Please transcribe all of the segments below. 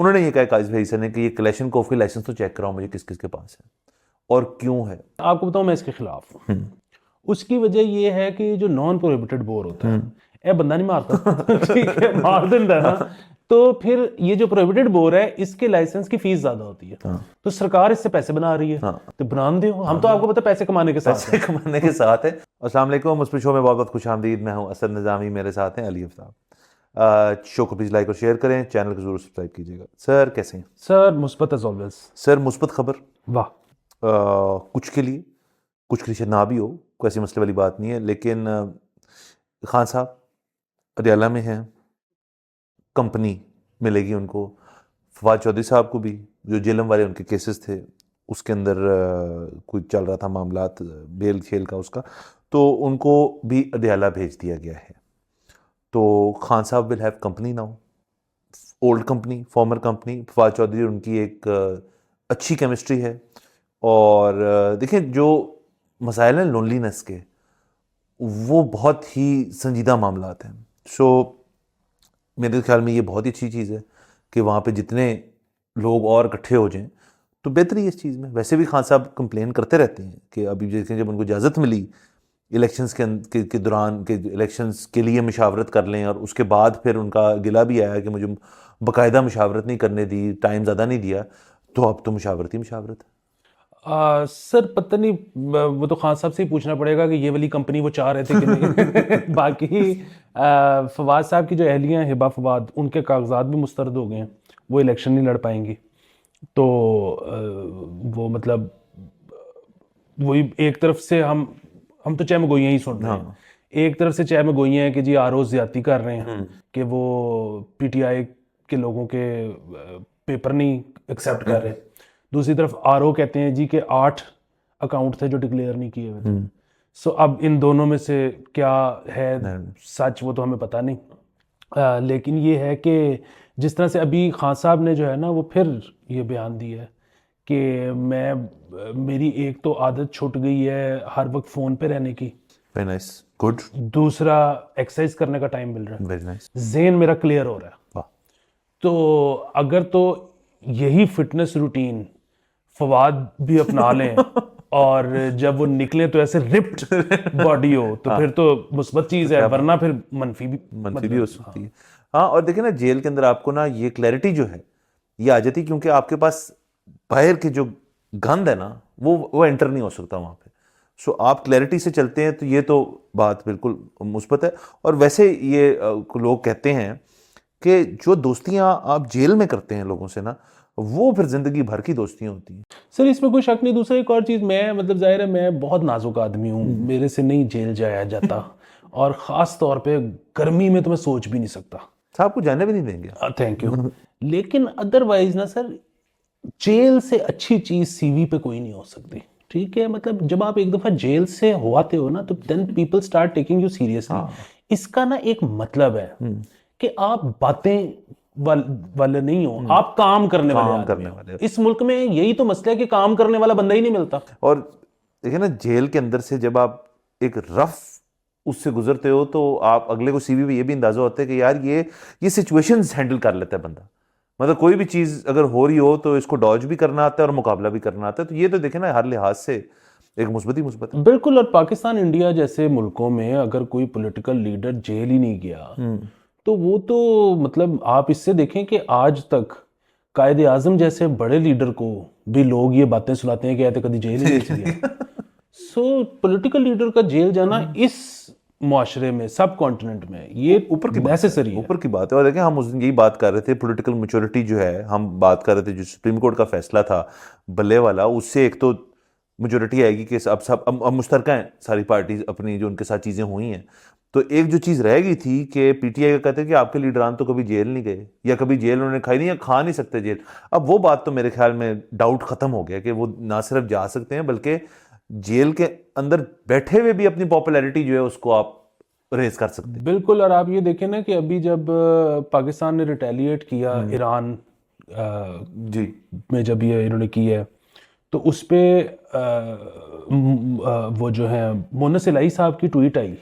انہوں نے یہ کہا قائد بھائی نے کہ یہ کلیشن کوف کے لائسنس تو چیک کراؤ مجھے کس کس کے پاس ہے اور کیوں ہے. آپ کو بتاؤں میں اس کے خلاف ہوں. اس کی وجہ یہ ہے کہ جو نان پروہیبٹڈ بور ہوتا ہے اے بندہ نہیں مارتا ٹھیک ہے مار دینا ہے نا, تو پھر یہ جو پروہیبٹڈ بور ہے اس کے لائسنس کی فیس زیادہ ہوتی ہے, تو سرکار اس سے پیسے بنا رہی ہے, تو بنا دے. ہم تو آپ کو پتہ پیسے کمانے کے ساتھ ہے. السلام علیکم, مسپر شو میں بہت بہت خوش آمدید. میں ہوں اسد نظامی, میرے ساتھ ہیں علی آفتاب. شو کو پلیز لائک اور شیئر کریں, چینل کو ضرور سبسکرائب کیجیے گا. سر کیسے ہیں؟ سر مثبت ایز آلویز. سر مثبت خبر, واہ, کچھ کے لیے کچھ کے لیے نہ بھی ہو, کوئی ایسی مسئلے والی بات نہیں ہے, لیکن خان صاحب اڈیالہ میں ہیں, کمپنی ملے گی ان کو. فواد چودھری صاحب کو بھی, جو جیلم والے ان کے کیسز تھے اس کے اندر کوئی چل رہا تھا معاملات بیل کھیل کا اس کا, تو ان کو بھی اڈیالہ بھیج دیا گیا ہے. تو خان صاحب will have company now, old company, former company. Fawad Chaudhry ان کی ایک اچھی کیمسٹری ہے, اور دیکھیں جو مسائل ہیں لونلینس کے وہ بہت ہی سنجیدہ معاملات ہیں. سو میرے خیال میں یہ بہت ہی اچھی چیز ہے کہ وہاں پہ جتنے لوگ اور اکٹھے ہو جائیں تو بہتری ہے اس چیز میں. ویسے بھی خان صاحب کمپلین کرتے رہتے ہیں کہ ابھی دیکھیں جب ان کو اجازت ملی الیکشنز کے دوران کہ الیکشنز کے لیے مشاورت کر لیں, اور اس کے بعد پھر ان کا گلہ بھی آیا کہ مجھے باقاعدہ مشاورت نہیں کرنے دی, ٹائم زیادہ نہیں دیا, تو اب تو مشاورت ہی مشاورت ہے. سر پتہ نہیں, وہ تو خان صاحب سے ہی پوچھنا پڑے گا کہ یہ والی کمپنی وہ چاہ رہے تھے کہ نہیں. باقی فواد صاحب کی جو اہلیہ ہیں ہبا فواد, ان کے کاغذات بھی مسترد ہو گئے ہیں, وہ الیکشن نہیں لڑ پائیں گی. تو وہ مطلب وہی ایک طرف سے ہم تو چہ میں گوئیاں ہی سن رہے ہیں, ایک طرف سے چہ میں گوئیاں ہیں کہ جی آر او زیادتی کر رہے ہیں کہ وہ پی ٹی آئی کے لوگوں کے پیپر نہیں ایکسیپٹ کر رہے, دوسری طرف آر او کہتے ہیں جی کہ 8 اکاؤنٹ تھے جو ڈکلیئر نہیں کیے ہوئے تھے. سو اب ان دونوں میں سے کیا ہے سچ وہ تو ہمیں پتہ نہیں, لیکن یہ ہے کہ جس طرح سے ابھی خان صاحب نے جو ہے نا وہ پھر یہ بیان دیا ہے کہ میری ایک تو عادت چھوٹ گئی ہے ہر وقت فون پہ رہنے کی, ویری نائس, گڈ. دوسرا ایکسرسائز کرنے کا ٹائم مل رہا ہے, ویری نائس, ذہن میرا کلیئر ہو رہا ہے. تو اگر تو یہی فٹنس روٹین فواد بھی اپنا لیں اور جب وہ نکلیں تو ایسے رپڈ باڈی ہو تو پھر تو مثبت چیز ہے, ورنہ پھر منفی بھی ہو سکتی ہے. ہاں, اور دیکھیں نا جیل کے اندر آپ کو نا یہ کلیئرٹی جو ہے یہ آ جاتی, کیونکہ آپ کے پاس باہر کے جو گند ہے نا وہ انٹر نہیں ہو سکتا وہاں پہ. سو آپ کلیئرٹی سے چلتے ہیں تو یہ تو بات بالکل مثبت ہے. اور ویسے یہ لوگ کہتے ہیں کہ جو دوستیاں آپ جیل میں کرتے ہیں لوگوں سے نا وہ پھر زندگی بھر کی دوستیاں ہوتی ہیں. سر اس میں کوئی شک نہیں. دوسرا ایک اور چیز, میں مطلب ظاہر ہے میں بہت نازک آدمی ہوں, میرے سے نہیں جیل جایا جاتا, اور خاص طور پہ گرمی میں تو میں سوچ بھی نہیں سکتا. صاحب کو جانے بھی نہیں دیں گے. Thank you. لیکن ادروائز نا سر, جیل سے اچھی چیز سی وی پہ کوئی نہیں ہو سکتی. ٹھیک ہے, مطلب جب آپ ایک دفعہ جیل سے ہو آتے ہو نا تو then people start taking you seriously. اس کا نا ایک مطلب ہے کہ آپ باتیں والے نہیں ہو, آپ کام کرنے والے. اس ملک میں یہی تو مسئلہ ہے کہ کام کرنے والا بندہ ہی نہیں ملتا. اور دیکھیں نا جیل کے اندر سے جب آپ ایک رف اس سے گزرتے ہو تو آپ اگلے کو سی وی پہ یہ بھی اندازہ ہوتا ہے کہ یار یہ سچویشنز ہینڈل کر لیتا ہے بندہ. مطلب کوئی بھی چیز اگر ہو رہی ہو تو اس کو ڈاج بھی کرنا آتا ہے اور مقابلہ بھی کرنا آتا ہے. تو یہ تو دیکھیں نا ہر لحاظ سے ایک مثبت ہی مثبت ہے. بالکل. اور پاکستان انڈیا جیسے ملکوں میں اگر کوئی پولیٹیکل لیڈر جیل ہی نہیں گیا تو وہ تو مطلب آپ اس سے دیکھیں کہ آج تک قائد اعظم جیسے بڑے لیڈر کو بھی لوگ یہ باتیں سناتے ہیں کہ ایسے کبھی جیل ہی نہیں گیا. سو پولیٹیکل لیڈر کا جیل جانا اس معاشرے میں, سب کانٹیننٹ میں, یہ اوپر کی بات ہے. اور دیکھیں ہم اس دن یہی بات کر رہے تھے, پولیٹیکل میچورٹی جو ہے, ہم بات کر رہے تھے جو سپریم کورٹ کا فیصلہ تھا بلے والا, اس سے ایک تو میجورٹی آئے گی کہ اب مشترکہ ہیں ساری پارٹیز اپنی جو ان کے ساتھ چیزیں ہوئی ہیں. تو ایک جو چیز رہ گئی تھی کہ پی ٹی آئی کا کہتے ہیں کہ آپ کے لیڈران تو کبھی جیل نہیں گئے یا کبھی جیل انہوں نے کھائی نہیں یا کھا نہیں سکتے جیل. اب وہ بات تو میرے خیال میں ڈاؤٹ ختم ہو گیا کہ وہ نہ صرف جا سکتے ہیں بلکہ جیل کے اندر بیٹھے ہوئے بھی اپنی پاپولیرٹی جو ہے اس کو آپ ریز کر سکتے ہیں. بالکل. اور آپ یہ دیکھیں نا کہ ابھی جب پاکستان نے ریٹیلیٹ کیا ایران میں, جب یہ انہوں نے کی ہے تو اس پہ وہ جو ہے مونس الہی صاحب کی ٹویٹ آئی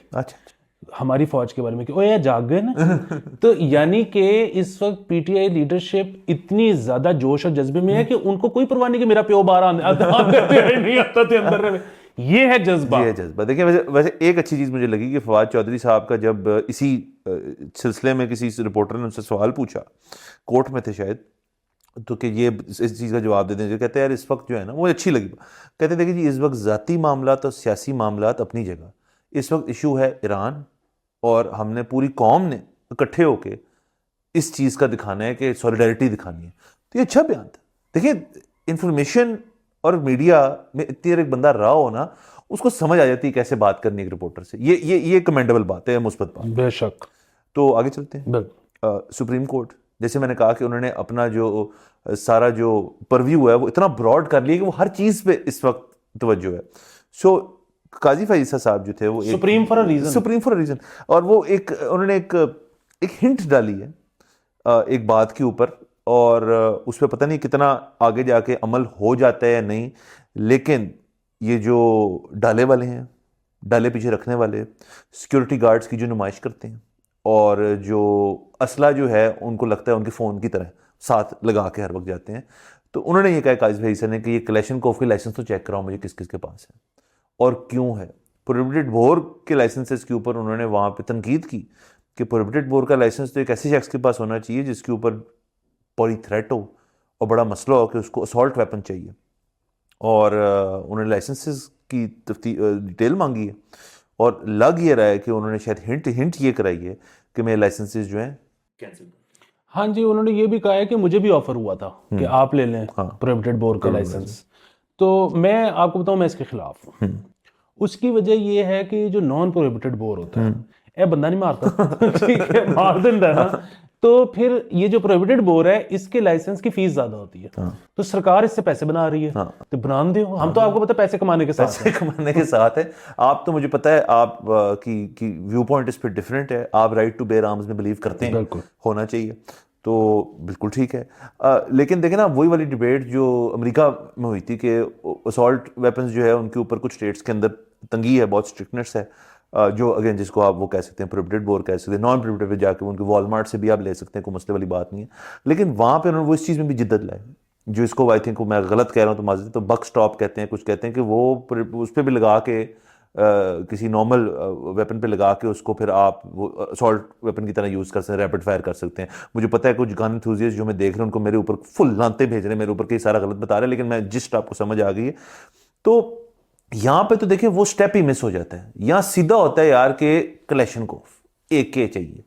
ہماری فوج کے بارے میں کہ او یا جاگ گئے نا. تو یعنی کہ اس وقت پی ٹی آئی لیڈرشپ اتنی زیادہ جوش اور جذبے میں ہے کہ ان کو کوئی پرواہ نہیں کہ میرا پیو باہر نہیں آتا تھے اندر. یہ ہے جذبہ. یہ ہے جذبہ. دیکھیں ویسے ایک اچھی چیز مجھے لگی کہ فواد چودھری صاحب کا جب اسی سلسلے میں کسی رپورٹر نے ان سے سوال پوچھا, کورٹ میں تھے شاید, تو کہ یہ اس چیز کا جواب دے دیں, جو کہتے ہیں یار اس وقت جو ہے نا, وہ اچھی لگی. کہتے ہیں دیکھیں جی اس وقت ذاتی معاملات اور سیاسی معاملات اپنی جگہ, اس وقت ایشو ہے ایران, اور ہم نے پوری قوم نے اکٹھے ہو کے اس چیز کا دکھانا ہے کہ سولیڈیرٹی دکھانی ہے. تو یہ اچھا بیان تھا. دیکھیں انفارمیشن اور میڈیا میں اتنی دیر ایک بندہ رہا ہو نا, اس کو سمجھ آ جاتی ہے کیسے بات کرنی ہے ایک رپورٹر سے. یہ کمینڈیبل بات ہے, مثبت بات. بے شک. تو آگے چلتے ہیں. سپریم کورٹ, جیسے میں نے کہا کہ انہوں نے اپنا جو سارا جو پرویو ہے وہ اتنا براڈ کر لیا کہ وہ ہر چیز پہ اس وقت توجہ ہے. سو قاضی فائزہ صاحب جو تھے وہ سپریم فار اے ریزن, اور وہ انہوں نے ایک ہنٹ ڈالی ہے ایک بات کے اوپر, اور اس پہ پتہ نہیں کتنا آگے جا کے عمل ہو جاتا ہے یا نہیں, لیکن یہ جو ڈالے والے ہیں, ڈالے پیچھے رکھنے والے سیکیورٹی گارڈز کی جو نمائش کرتے ہیں, اور جو اسلحہ جو ہے ان کو لگتا ہے ان کے فون کی طرح ساتھ لگا کے ہر وقت جاتے ہیں, تو انہوں نے یہ کہا قاضی فائزہ نے کہ یہ کلیشنکوف کے لائسنس تو چیک کراؤ مجھے کس کس کے پاس ہے اور کیوں ہے. پروہیبٹڈ بور کے لائسنسز کے اوپر انہوں نے وہاں پہ تنقید کی کہ پروہیبٹڈ بور کا لائسنس تو ایک ایسے شخص کے پاس ہونا چاہیے جس کے اوپر بڑی تھریٹ ہو اور بڑا مسئلہ ہو کہ اس کو اسالٹ ویپن چاہیے, اور انہوں نے لائسنسز کی ڈیٹیل مانگی ہے, اور لگ یہ رہا ہے کہ انہوں نے شاید ہنٹ یہ کرائی ہے کہ میرے لائسنسز جو ہیں کینسل. ہاں جی, انہوں نے یہ بھی کہا ہے کہ مجھے بھی آفر ہوا تھا کہ آپ لے لیں پروہیبٹڈ بور کا لائسنس. تو میں آپ کو بتاؤں میں اس کے خلاف ہوں. اس کی وجہ یہ ہے کہ جو نان پروہیبٹڈ بور ہوتا ہے اے بندہ نہیں مارتا, ٹھیک ہے, مار دیندا ہے نا, تو پھر یہ جو پروہیبٹڈ بور ہے اس کے لائسنس کی فیس زیادہ ہوتی ہے, تو سرکار اس سے پیسے بنا رہی ہے, تو بنا دیں. ہم تو آپ کو پتہ ہے پیسے کمانے کے ساتھ ہے. آپ تو مجھے پتہ ہے آپ کی ویو پوائنٹ اس پہ ڈفرینٹ ہے, آپ رائٹ ٹو بیئر آرمز میں بلیو کرتے ہیں, ہونا چاہیے, تو بالکل ٹھیک ہے. لیکن دیکھیں نا وہی والی ڈبیٹ جو امریکہ میں ہوئی تھی کہ اسالٹ ویپنز جو ہے ان کے اوپر کچھ اسٹیٹس کے اندر تنگی ہے, بہت اسٹرکٹنیس ہے, جو اگین جس کو آپ وہ کہہ سکتے ہیں پروہیبٹڈ بور کہہ سکتے ہیں, نان پروہیبٹڈ پہ جا کے ان کے والمارٹ سے بھی آپ لے سکتے ہیں, کوئی مسئلے والی بات نہیں ہے. لیکن وہاں پہ انہوں نے وہ اس چیز میں بھی جدت لائے جو اس کو آئی تھنک میں غلط کہہ رہا ہوں تو معذرت, تو بک اسٹاپ کہتے ہیں, کچھ کہتے ہیں کہ وہ اس پہ بھی لگا کے کسی نارمل ویپن پہ لگا کے اس کو پھر آپ وہ اسالٹ ویپن کی طرح یوز کر سکتے ہیں, ریپڈ فائر کر سکتے ہیں. مجھے پتہ ہے کچھ گن انتھوزیسٹ جو میں دیکھ رہا ہوں ان کو میرے اوپر فل لانتے بھیج رہے ہیں, میرے اوپر کئی سارا غلط بتا رہے ہیں, لیکن میں جسٹ آپ کو سمجھ آ گئی ہے. تو یہاں پہ تو دیکھیں وہ سٹیپ ہی مس ہو جاتا ہے. یہاں سیدھا ہوتا ہے یار کہ کلیشنکوف ایک کے چاہیے,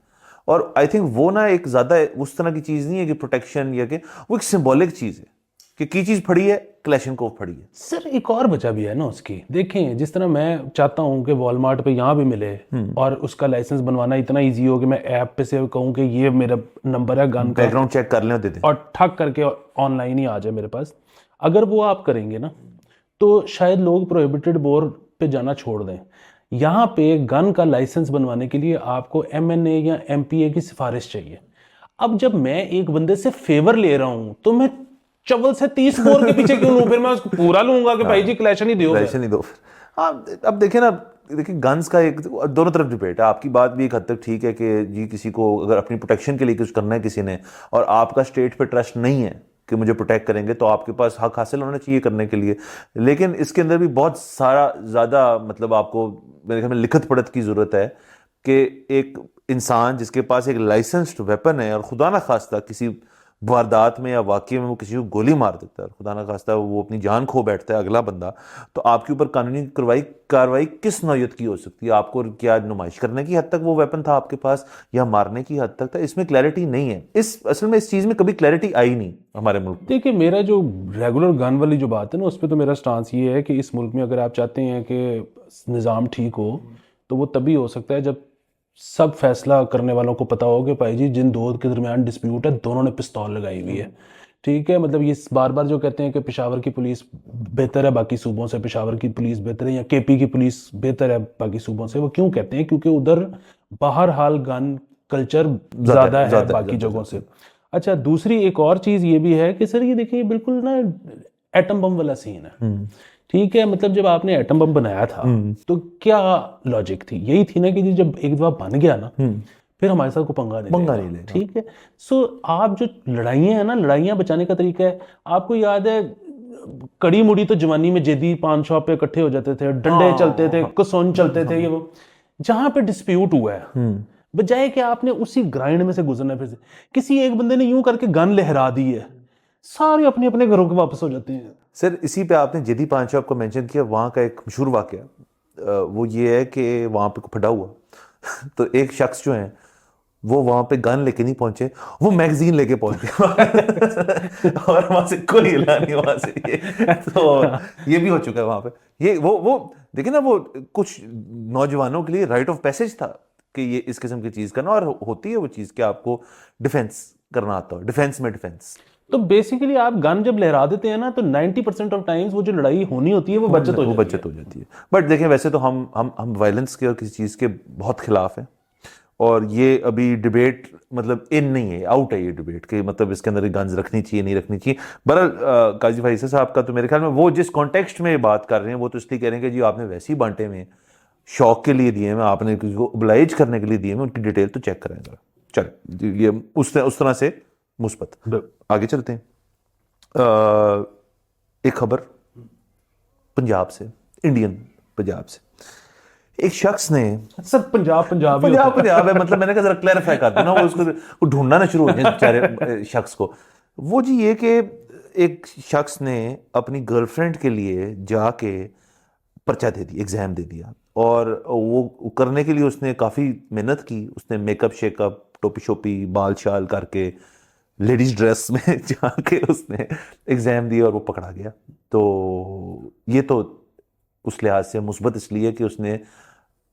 اور آئی تھنک وہ نا ایک زیادہ اس طرح کی چیز نہیں ہے کہ پروٹیکشن, یا کہ وہ ایک سمبولک چیز ہے کہ کی چیز پڑی ہے, کلیشنکوف پڑی ہے. سر ایک اور وجہ بھی ہے نا اس کی. دیکھیں جس طرح میں چاہتا ہوں کہ والمارٹ پہ یہاں بھی ملے اور اس کا لائسنس بنوانا اتنا ایزی ہو کہ میں ایپ پہ سے کہوں کہ یہ میرا نمبر ہے گن کا, بیک گراؤنڈ چیک کر لیں دے دیں, اور ٹھک کر کے آن لائن ہی آ جائے میرے پاس. اگر وہ آپ کریں گے نا تو شاید لوگ پروہیبٹڈ بور پہ جانا چھوڑ دیں. یہاں پہ گن کا لائسنس بنوانے کے لیے آپ کو MNA یا MPA کی سفارش چاہیے. اب جب میں ایک بندے سے فیور لے رہا ہوں تو میں چول سے 30 بور کے پیچھے کیوں لوں, پھر میں اس کو پورا لوں گا کہ بھائی جی کلیشن ہی دیو. ہاں اب دیکھیں نا, دیکھیں گنز کا ایک دونوں طرف ڈبیٹ ہے. آپ کی بات بھی ایک حد تک ٹھیک ہے کہ جی کسی کو اگر اپنی پروٹیکشن کے لیے کچھ کرنا ہے کسی نے, اور آپ کا اسٹیٹ پہ ٹرسٹ نہیں ہے کہ مجھے پروٹیکٹ کریں گے, تو آپ کے پاس حق حاصل ہونا چاہیے کرنے کے لیے. لیکن اس کے اندر بھی بہت سارا زیادہ مطلب آپ کو میرے خیال میں لکھت پڑھت کی ضرورت ہے کہ ایک انسان جس کے پاس ایک لائسنسڈ ویپن ہے اور خدا نہ خواستہ کسی واردات میں یا واقعے میں وہ کسی کو گولی مار دیتا ہے, خدا نہ خواستہ وہ اپنی جان کھو بیٹھتا ہے اگلا بندہ, تو آپ کے اوپر قانونی کارروائی کس نوعیت کی ہو سکتی ہے؟ آپ کو کیا نمائش کرنے کی حد تک وہ ویپن تھا آپ کے پاس یا مارنے کی حد تک تھا؟ اس میں کلیئرٹی نہیں ہے. اصل میں اس چیز میں کبھی کلیئرٹی آئی نہیں ہمارے ملک میں. دیکھیں میرا جو ریگولر گن والی جو بات ہے نا اس پہ تو میرا سٹانس یہ ہے کہ اس ملک میں اگر آپ چاہتے ہیں کہ نظام ٹھیک ہو تو وہ تبھی ہو سکتا ہے جب سب فیصلہ کرنے والوں کو پتا ہو کہ بھائی جی جن دو کے درمیان ڈسپیوٹ ہے دونوں نے پستول لگائی ہوئی ہے, ٹھیک ہے. مطلب یہ بار بار جو کہتے ہیں کہ پشاور کی پولیس بہتر ہے باقی صوبوں سے, پشاور کی پولیس بہتر ہے یا KP کی پولیس بہتر ہے باقی صوبوں سے, وہ کیوں کہتے ہیں؟ کیونکہ ادھر بہرحال گن کلچر زیادہ ہے باقی جگہوں سے. اچھا دوسری ایک اور چیز یہ بھی ہے کہ سر یہ دیکھیں بالکل نا ایٹم بم والا سین ہے, ٹھیک ہے, مطلب جب آپ نے ایٹم بم بنایا تھا تو کیا لاجک تھی؟ یہی تھی نا کہ جب ایک دفعہ بن گیا نا پھر ہمارے ساتھ کو پنگا نہیں لے. ٹھیک ہے, سو آپ جو لڑائیاں ہیں نا, لڑائیاں بچانے کا طریقہ ہے, آپ کو یاد ہے کڑی مڑی تو جوانی میں جدی پان شاپ پہ اکٹھے ہو جاتے تھے, ڈنڈے چلتے تھے, کسون چلتے تھے, یہ وہ جہاں پہ ڈسپیوٹ ہوا ہے بجائے کہ آپ نے اسی گرائنڈ میں سے گزرنا, پھر سے کسی ایک بندے نے یوں کر کے گن لہرا دی ہے, سارے اپنے اپنے گھروں کے واپس ہو جاتے ہیں. سر اسی پہ آپ نے جدی پان شاپ کو مینشن کیا, وہاں کا ایک مشہور واقعہ وہ یہ ہے کہ وہاں پہ پھٹا ہوا تو ایک شخص جو ہیں وہ وہاں پہ گن لے کے نہیں پہنچے, وہ میگزین لے کے پہنچ گئے اور وہاں سے کوئی ہلا نہیں وہاں سے. تو یہ بھی ہو چکا ہے وہاں پہ. یہ وہ دیکھیں نا, وہ کچھ نوجوانوں کے لیے رائٹ آف پیسج تھا کہ یہ اس قسم کی چیز کرنا, اور ہوتی ہے وہ چیز کہ آپ کو ڈیفینس کرنا آتا ہو, ڈیفینس میں ڈیفینس. تو بیسیکلی آپ گن جب لہرا دیتے ہیں نا تو 90% آف ٹائمز وہ جو لڑائی ہونی ہوتی ہے وہ بچت ہو جاتی ہے. بٹ دیکھیں ویسے تو ہم وائلنس کے اور کسی چیز کے بہت خلاف ہیں, اور یہ ابھی ڈیبیٹ مطلب ان نہیں ہے, آؤٹ ہے یہ ڈیبیٹ کہ مطلب اس کے اندر گنز رکھنی چاہیے نہیں رکھنی چاہیے. بہرحال قاضی فائز صاحب کا تو میرے خیال میں وہ جس کانٹیکسٹ میں بات کر رہے ہیں وہ تو اس لیے کہہ رہے ہیں کہ جی آپ نے ویسے ہی بانٹے میں شوق کے لیے دیے ہیں, آپ نے کسی کو oblige کرنے کے لیے دیے ہیں, ان کی ڈیٹیل تو چیک کریں ذرا. چلیں یہ اس طرح سے مثبت. آگے چلتے ہیں. ایک خبر پنجاب سے, انڈین پنجاب سے. ایک شخص نے, سر پنجاب ہے مطلب میں نے کہا ذرا کلیریفائی کر دوں نا, وہ اس کو ڈھونڈنا نہ شروع ہو جائے بیچارے شخص کو. وہ جی یہ کہ ایک شخص نے اپنی گرل فرینڈ کے لیے جا کے پرچہ دے دیا, ایگزام دے دیا, اور وہ کرنے کے لیے اس نے کافی محنت کی. اس نے میک اپ شیک اپ, ٹوپی شوپی, بال شال کر کے لیڈیز ڈریس میں جا کے اس نے ایگزام دیا اور وہ پکڑا گیا. تو یہ تو اس لحاظ سے مثبت اس لیے کہ اس نے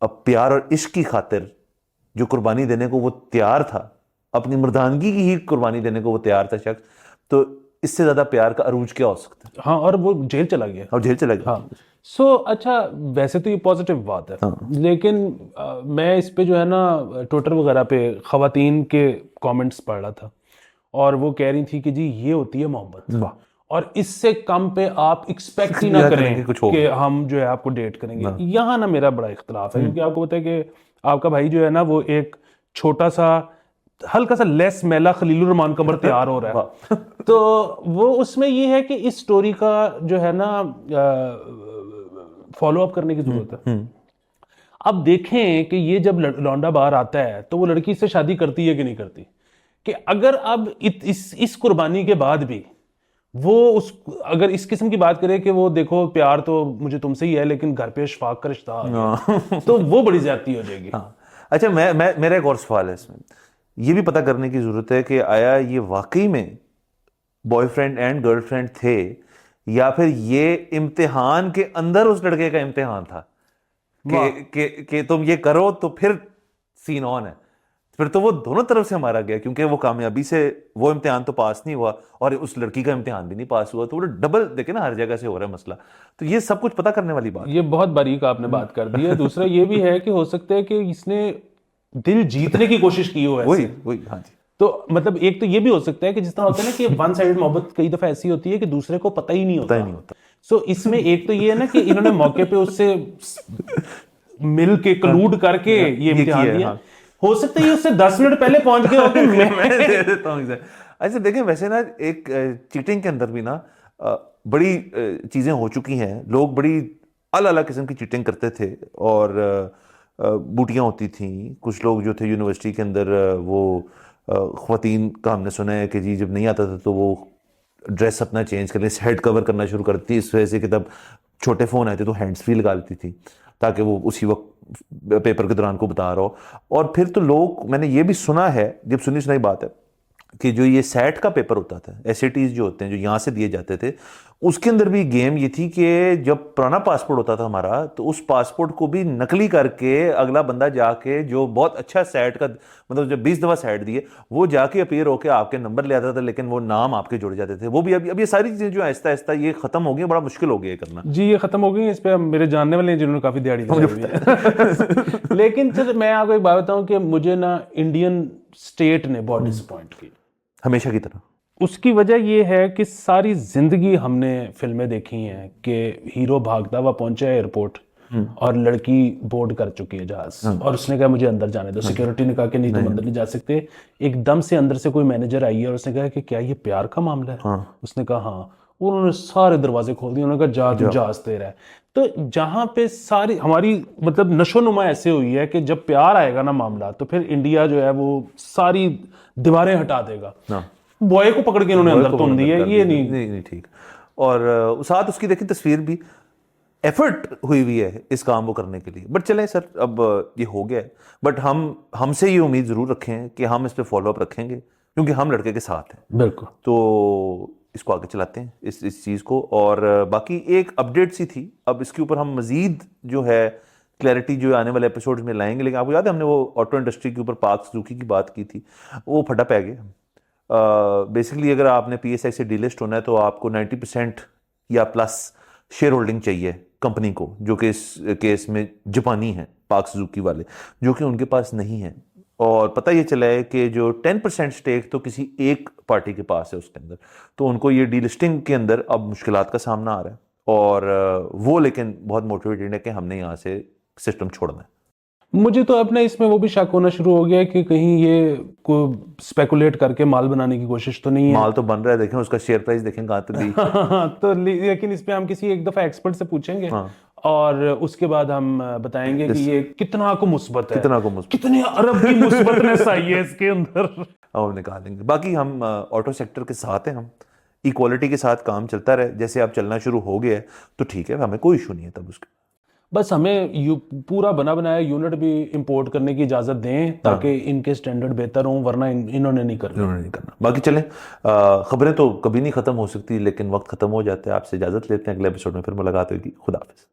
اب پیار اور عشق کی خاطر جو قربانی دینے کو وہ تیار تھا, اپنی مردانگی کی ہی قربانی دینے کو وہ تیار تھا شخص, تو اس سے زیادہ پیار کا عروج کیا ہو سکتا ہے. ہاں, اور وہ جیل چلا گیا. سو اچھا, ویسے تو یہ پازیٹیو بات ہے, لیکن میں اس پہ جو ہے نا ٹویٹر وغیرہ پہ خواتین کے کامنٹس پڑھ رہا تھا, اور وہ کہہ رہی تھی کہ جی یہ ہوتی ہے محبت, اور اس سے کم پہ آپ ایکسپیکٹ ہی نہ کریں کہ ہم جو ہے آپ کو ڈیٹ کریں گے. یہاں نا میرا بڑا اختلاف ہے, کیونکہ آپ کو پتہ ہے کہ آپ کا بھائی جو ہے نا وہ ایک چھوٹا سا ہلکا سا لیس میلا خلیل الرحمان قمر تیار ہو رہا ہے. تو وہ اس میں یہ ہے کہ اس سٹوری کا جو ہے نا فالو اپ کرنے کی ضرورت ہے. اب دیکھیں کہ یہ جب لونڈا باہر آتا ہے تو وہ لڑکی سے شادی کرتی ہے کہ نہیں کرتی, کہ اگر اب اس قربانی کے بعد بھی وہ اگر اس قسم کی بات کرے کہ وہ دیکھو پیار تو مجھے تم سے ہی ہے لیکن گھر پہ اشفاق کا رشتہ تو وہ بڑی زیادتی ہو جائے گی. اچھا, میرا ایک اور سوال ہے اس میں, یہ بھی پتہ کرنے کی ضرورت ہے کہ آیا یہ واقعی میں boy friend and girl friend تھے, یا پھر یہ امتحان کے اندر اس لڑکے کا امتحان تھا کہ تم یہ کرو تو پھر سین آن ہے. پھر تو وہ دونوں طرف سے مارا گیا, کیونکہ وہ کامیابی سے وہ امتحان تو پاس نہیں ہوا اور اس لڑکی کا امتحان بھی نہیں پاس ہوا, تو وہ ڈبل دیکھیں نا ہر جگہ سے ہو رہا ہے مسئلہ. تو یہ سب کچھ پتہ کرنے والی بات, یہ بہت باریک آپ نے بات کر دی ہے. دوسرا یہ بھی ہے کہ ہو سکتا ہے کہ اس نے دل جیتنے کی کوشش کی ہو ایسے. وہی ہاں جی. تو مطلب ایک تو یہ بھی ہو سکتا ہے کہ جس طرح ہوتا ہے نا کہ ون سائیڈ محبت کئی دفعہ ایسی ہوتی ہے کہ دوسرے کو پتہ ہی نہیں ہوتا. سو اس میں ایک تو یہ ہے نا کہ انہوں نے موقع پہ اس سے مل کے کلوڈ کر کے یہ امتحان دیا. ہو سکتا ہے یہ اس سے 10 منٹ پہلے پہنچ گیا ہو کہ میں دے دیتا ہوں. ایسے دیکھیں ویسے نا ایک چیٹنگ کے اندر بھی نا بڑی چیزیں ہو چکی ہیں, لوگ بڑی الگ الگ قسم کی چیٹنگ کرتے تھے, اور بوٹیاں ہوتی تھیں. کچھ لوگ جو تھے یونیورسٹی کے اندر وہ خواتین کا ہم نے سنا ہے کہ جی جب نہیں آتا تھا تو وہ ڈریس اپنا چینج کر لیں, ہیڈ کور کرنا شروع کرتی, اس وجہ سے کہ تب چھوٹے فون آئے تھے تو ہینڈس فری لگا لیتی تھی تاکہ وہ اسی وقت پیپر کے دوران کو بتا رہا ہو. اور پھر تو لوگ, میں نے یہ بھی سنا ہے, جب سنی بات ہے کہ جو یہ سیٹ کا پیپر ہوتا تھا, SATs جو ہوتے ہیں جو یہاں سے دیے جاتے تھے, اس کے اندر بھی گیم یہ تھی کہ جب پرانا پاسپورٹ ہوتا تھا ہمارا تو اس پاسپورٹ کو بھی نقلی کر کے اگلا بندہ جا کے جو بہت اچھا سیٹ کا مطلب جب 20 دفعہ سیٹ دیے وہ جا کے اپیئر ہو کے آپ کے نمبر لے آتا تھا, لیکن وہ نام آپ کے جڑ جاتے تھے. وہ بھی اب یہ ساری چیزیں جو آہستہ آہستہ یہ ختم ہو گئی, بڑا مشکل ہو گیا کرنا. جی یہ ختم ہو گئی, اس پہ میرے جاننے والے ہیں جنہوں نے کافی دیہڑی لگائی ہے. لیکن سر میں آپ کو ایک بات بتاؤں کہ مجھے نا انڈین اسٹیٹ نے بہت ڈسپوائنٹ کی, ہمیشہ کی طرح. اس کی وجہ یہ ہے کہ ساری زندگی ہم نے فلمیں دیکھی ہیں کہ ہیرو بھاگتا ہوا پہنچا ہے ایئرپورٹ اور لڑکی بورڈ کر چکی ہے جہاز اور اس نے کہا مجھے اندر جانے دو. سیکیورٹی نے کہا کہ نہیں تم اندر نہیں جا سکتے. ایک دم سے اندر سے کوئی مینیجر آئی ہے اور اس نے کہا کہ کیا یہ پیار کا معاملہ ہے؟ اس نے کہا ہاں. انہوں نے سارے دروازے کھول دیے, انہوں نے کہا جا تو جہاز تیرا ہے. تو جہاں پہ ساری ہماری مطلب نشو نما ایسے ہوئی ہے کہ جب پیار آئے گا نا معاملہ تو پھر انڈیا جو ہے وہ ساری دیواریں ہٹا دے گا. بوائے کو پکڑ کے انہوں نے اندر تون دی ہے, یہ نہیں ٹھیک. اور ساتھ اس کی دیکھیں تصویر بھی ایفرٹ ہوئی ہے اس کام کو کرنے کے لیے. بٹ چلیں سر, اب یہ ہو گیا ہے, بٹ ہم سے یہ امید ضرور رکھیں کہ ہم اس پہ فالو اپ رکھیں گے کیونکہ ہم لڑکے کے ساتھ ہیں. بالکل. تو اس کو آگے چلاتے ہیں اس چیز کو. اور باقی ایک اپڈیٹ سی تھی, اب اس کے اوپر ہم مزید جو ہے کلیئرٹی جو آنے والے ایپیسوڈ میں لائیں گے. لیکن آپ کو یاد ہے ہم نے وہ آٹو انڈسٹری کے اوپر پارک سوزوکی کی بات کی تھی, وہ پھٹا پہ گیا. بیسکلی اگر آپ نے پی ایس آئی سے ڈی لسٹ ہونا ہے تو آپ کو 90% یا پلس شیئر ہولڈنگ چاہیے کمپنی کو, جو کہ اس کیس میں جاپانی ہیں پارک سوزوکی والے, جو کہ ان کے پاس نہیں ہے. اور پتہ یہ چلا ہے کہ جو 10% سٹیک تو کسی ایک پارٹی کے پاس ہے اس کے اندر, تو ان کو یہ ڈی لسٹنگ کے اندر اب مشکلات کا سامنا آ رہا ہے. اور وہ لیکن بہت موٹیویٹڈ ہے کہ ہم نے یہاں سے سسٹم چھوڑنا ہے. مجھے تو اپنے اس میں وہ بھی شک ہونا شروع ہو گیا کہ کہیں یہ کوئی اسپیکولیٹ کر کے مال بنانے کی کوشش تو نہیں ہے. مال تو بن رہا ہے, دیکھیں اس کا شیئر پرائز دیکھیں کہاں تک گئی. تو لیکن اس پہ ہم کسی ایک دفعہ ایکسپرٹ سے پوچھیں گے اور اس کے بعد ہم بتائیں گے کہ یہ کتنا کو مثبت ہے, کتنے ارب کی مثبتنس آئی ہے اس کے اندر, ہم نکالیں گے. باقی ہم آٹو سیکٹر کے ساتھ ہیں, ہم ایکوالٹی کے ساتھ کام چلتا رہے. جیسے اب چلنا شروع ہو گیا ہے تو ٹھیک ہے, ہمیں کوئی ایشو نہیں ہے تب اس کا. بس ہمیں پورا بنا بنایا یونٹ بھی امپورٹ کرنے کی اجازت دیں تاکہ ان کے سٹینڈرڈ بہتر ہوں, ورنہ انہوں نے نہیں کرنا. باقی چلیں, خبریں تو کبھی نہیں ختم ہو سکتی لیکن وقت ختم ہو جاتا ہے. آپ سے اجازت لیتے ہیں, اگلے ایپیسوڈ میں پھر ملاقات ہوگی. خدا حافظ.